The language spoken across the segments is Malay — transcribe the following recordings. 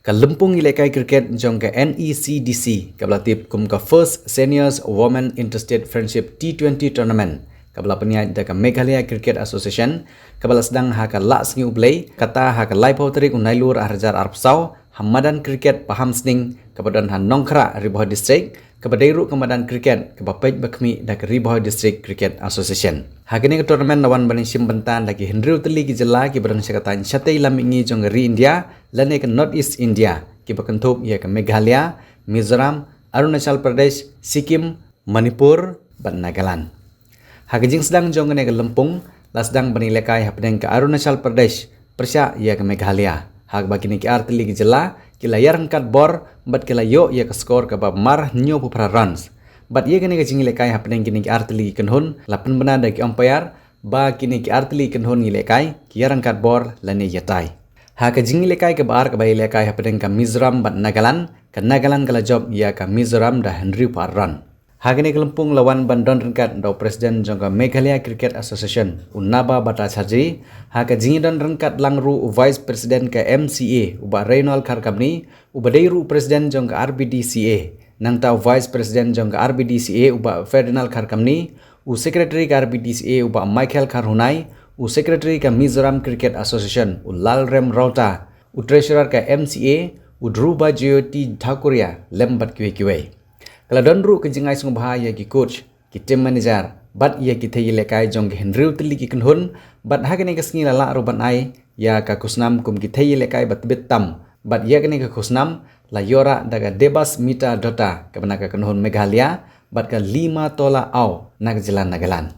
ka Lempung Ialehkai Kriket jong ka NECDC kabla tip kum ka First Seniors Women Interstate Friendship T20 Tournament kabla peniat da ka Meghalaya Cricket Association kabla sedang ha ka la sngewbha kata ha ka lai pautrik unailur arjar arpsau hamadan kriket paham sning kebadan han Nongkhrah Bhoi district kebadairu kemadan kriket kebapait bakmi da ka Bhoi district cricket association hakini ke tournament lawan bani simbantan lagi Tylli ki Jylla ki badang syakatan Thei lamingi jong ri India lane ke North East India ki bakanthuk ya ke Meghalaya Mizoram Arunachal Pradesh Sikkim Manipur ban Nagaland hakijing sedang jong ne ke Lempung lasdang bani Ialehkai hapdeng ke Arunachal Pradesh persya ya ke Meghalaya hak bagini ki Tylli ki Jylla ki layar angkat bor bat ki layo ya ke skor ke bab mar nyo pupra runs bat ye kini ke jing Ialehkai hapdeng kini ki Tylli ki kenhun lapan bena da ki umpire ba kini ki Tylli kenhun Ialehkai ki yar angkat bor lane yatai ha ke jing Ialehkai ke bar ke ba Ialehkai hapdeng ka Mizoram bat Nagaland kala job ya ka Mizoram da Henry par run Hagini kelempung lawan bandon rengkat do presiden jongka Meghalaya Cricket Association unaba bata charji haka jingi don rengkat langru vice president ke MCA uba Reynolds Karkamni uba deiru presiden jongka RBDCA nangta vice president jongka RBDCA uba Ferdinand Karkamni u secretary ke RBDCA uba Michael Karhunai u secretary ke Mizoram Cricket Association u Lalrem Rauta u treasurer ke MCA u Dhruba Jyoti Thakuria lembat kiwe Kalau donru ke jengai sngewbha ya ki coach ki team manager bat ya ki Thei Ialehkai jong ki Tylli ki kenhun bat hagene ke sngi lala ruban ai ya ka kusnam kum ki Thei Ialehkai bat betam bat ya kene ke kusnam la yora daga debas mita dota ke benaka kenhun Meghalaya bat ka 5 tola au nak jalan Nagaland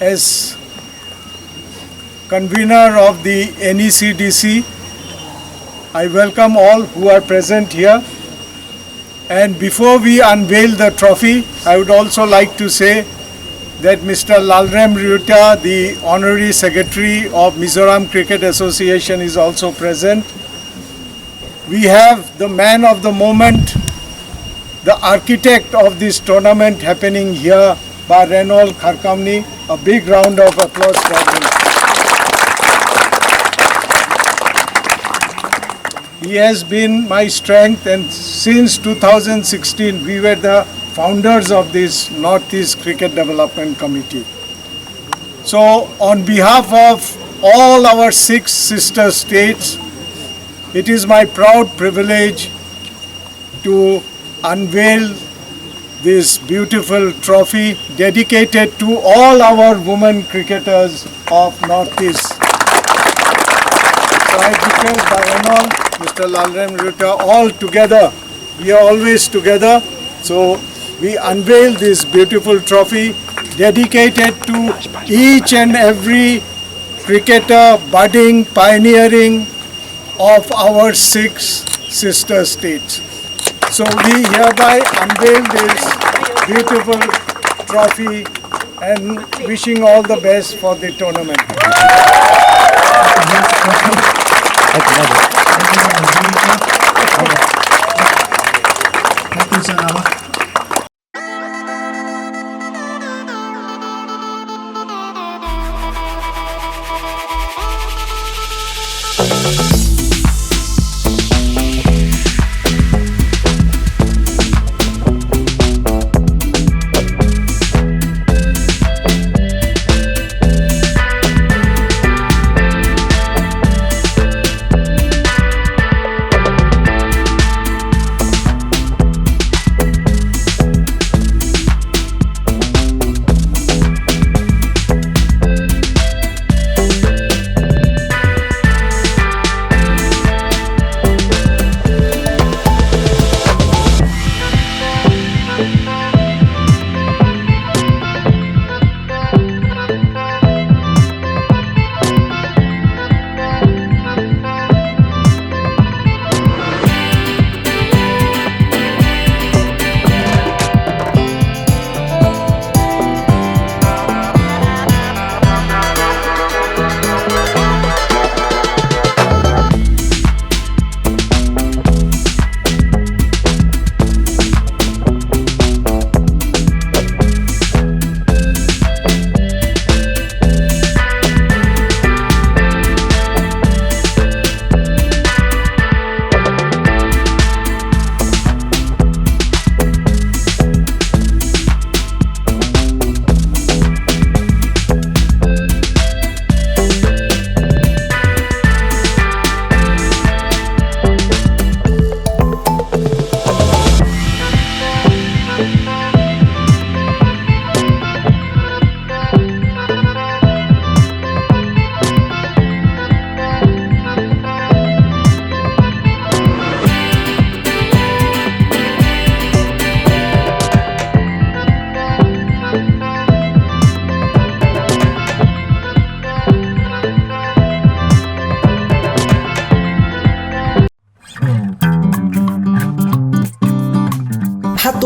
As convener of the NECDC, I welcome all who are present here. And before we unveil the trophy, I would also like to say that Mr. Lalrem Ryuta, the Honorary Secretary of Mizoram Cricket Association, is also present. We have the man of the moment, the architect of this tournament happening here, by Reynolds Karkamni. A big round of applause for him. He has been my strength, and since 2016 we were the founders of this Northeast Cricket Development Committee. So on behalf of all our 6 sister states, it is my proud privilege to unveil this beautiful trophy dedicated to all our women cricketers of Northeast. So I request by Reynolds, Mr. Lalrem Ryuta, all together, we are always together, so we unveil this beautiful trophy dedicated to each and every cricketer, budding, pioneering of our 6 sister states. So we hereby unveil this beautiful trophy and wishing all the best for the tournament.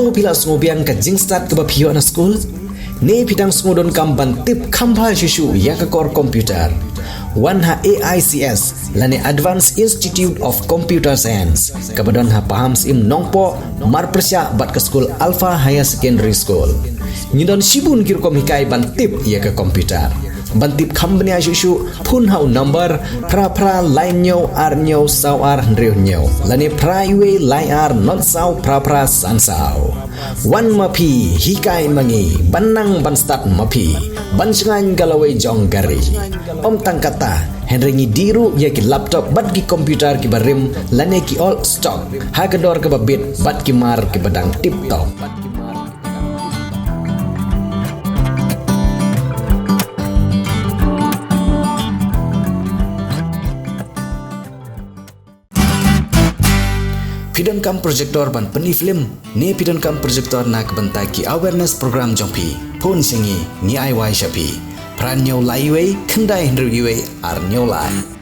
to pila sngewbha ka jingstart ka ba phio na school ne pitang sngodon kam ban tip khambha shishu Iaka core computer Wanha AICS lane Advanced Institute of Computer Science kabadon ha paham sim Nongpoh marpresya bat ke school Alpha Higher Secondary School ngidon sibun kirkom hikai ban tip Iaka computer bantip khambnia shishu phun hau number pra line nyo ar nyo sau ar nreu nyo lane pra iwe line ar not sau pra san sau wan mapi hikai mangi banang ban start mapi ban sengan galawai jong gari om tangkata henrengi diru ya ki laptop bat ki computer ki barim lane ki all stock hagador ke babit bat ki mar ki badang tip top Pidon kam projector ban peni film ne pidon kam projector nak bentai ki awareness program jongpi phun singi ni ai wai shapi pran nyo lai wei khandai hendru iwe ar nyo lai